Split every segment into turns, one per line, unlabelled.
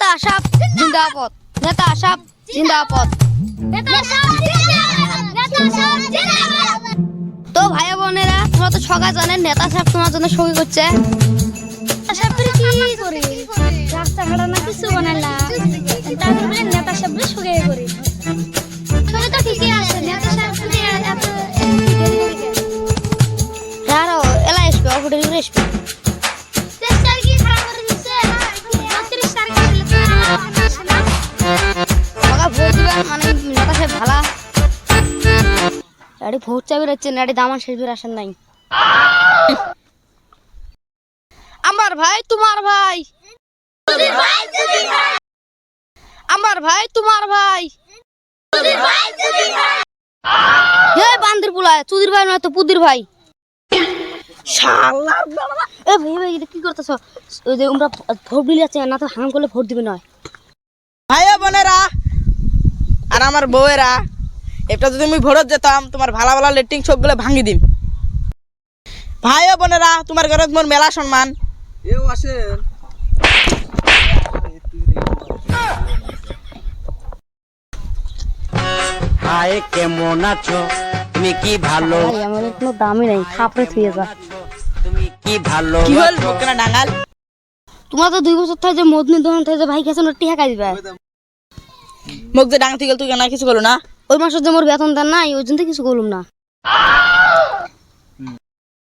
নেতা সাহেব জিন্দাবাদ, নেতা সাহেব জিন্দাবাদ। তো ভাই বোনেরা, তোমরা তো সবাই জানেন নেতা সাহেব তোমার জন্য সই করছে।
রাস্তাঘাট না কিছু বানালা তারপরে নেতা সাহেব সঙ্গে করি সবাই তো ঠিকই আছে। নেতা সাহেব এত
আরো এলা আসবে, অফিসে আসবে। ভোট দিবেন মানে নেতা সাহেব ভালা আরে ভোট চাবি রাখছে না, দামান শেষ বের আসেন নাই। আমার ভাই তোমার ভাই, আমার ভাই তোমার ভাই, বান্দির পোলায় চুদির ভাই নয় তো পুদির ভাই। এ ভাই ভাই কি করতেছ? ওই যে আমরা ভোট দিলে যাচ্ছে না, তো হাম করলে ভোট দিবে নয়।
ভাই বোনেরা আর আমার বউয়েরা, এটা যদি আমি ভোট যেতাম তোমার ভালো ভালো লেটিং সবগুলো ভাঙি দিম। ভাই বোনেরা, তোমার ঘরে মোর মেলা সম্মান।
এও আসেন।
হায় কেমন আছো তুমি, কি ভালো
ভাই আমার কোনো দামই নাই, খাপড়ে থুয়ে যা।
তুমি কি ভালো
কি হল বকনা ডাঙ্গাল?
তোমরা তো 2 বছর থেকে যে মদনি দোকান থেকে যে ভাই গেছেন ওর টিহা দিবে।
মুখ যে ডাঙ্গা থেকে তুই কেন কিছু বলো না?
ওই মাসের যে মোর বেতন দেন নাই, ওই জন্য কিছু বললাম না।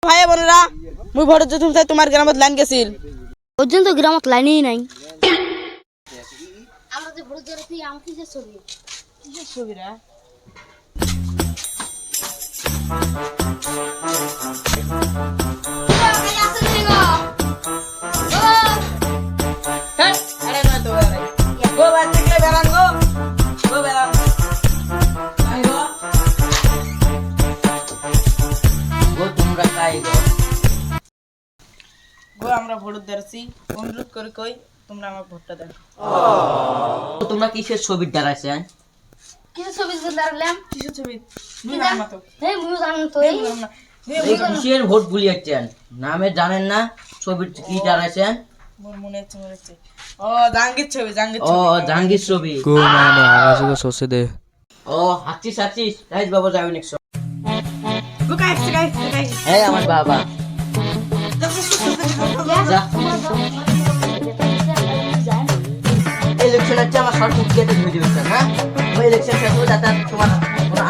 ভাই বোনেরা, মুই ভোট যেতাম তাই তোমার গ্রামত লাইন গেছিল।
ওই জন্য তো গ্রামত লাইনেই নাই। আমরা যে ভোট দিয়েছি আমার কিসের ছবি?
কিসের ছবিরা?
তোমরা তাই
আমরা ভোট দিয়েছি, অনুরোধ করে কই তোমরা আমার ভোটটা দাও।
তোমরা কিসের ছবির দাঁড়াইছেন?
কিসের ছবি দাঁড়ালাম?
কিসের ছবি? মুই জানি না তো।
এই মুই জানেন তো।
এই বললাম না।
এই কিসের ভোট ভুলিয়েছেন? নামে জানেন না? ছবির কি দাঁড়াইছেন?
মোর মনে হচ্ছে। ও জাঙ্গির ছবি, জাঙ্গির
ও
ছবি।
জাহাঙ্গীর ছবি।
গো মামা আগাছিলো সসে দে।
ও হাঁচিস রাইজ বাবা যাবে নেক্সট।
গাইস।
হ্যাঁ আমার বাবা যা। ইলেকশন হচ্ছে আমার শর্ট কেটে ধরে দিবে স্যার। হ্যাঁ ওই ইলেকশন শেষ হয়ে যাতে তোমার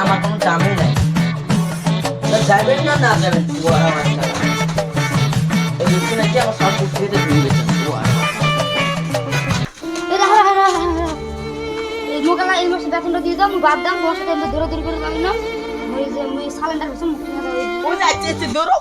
আমার কোনো দামই নাই। যাবেন না না যাবেন ইলেকশন হচ্ছে আমার শর্ট কেটে ধরে দিবে
মোকালা এই মাসে বেতনটা দিয়ে দাও, বাদ দাম বসে টাইমে দৌড়াদৌড়ি করে যাবি না। ওই যে মুই সালেন্ডার হচ্ছে মুখ
ও যাচ্ছে দৌড়ো।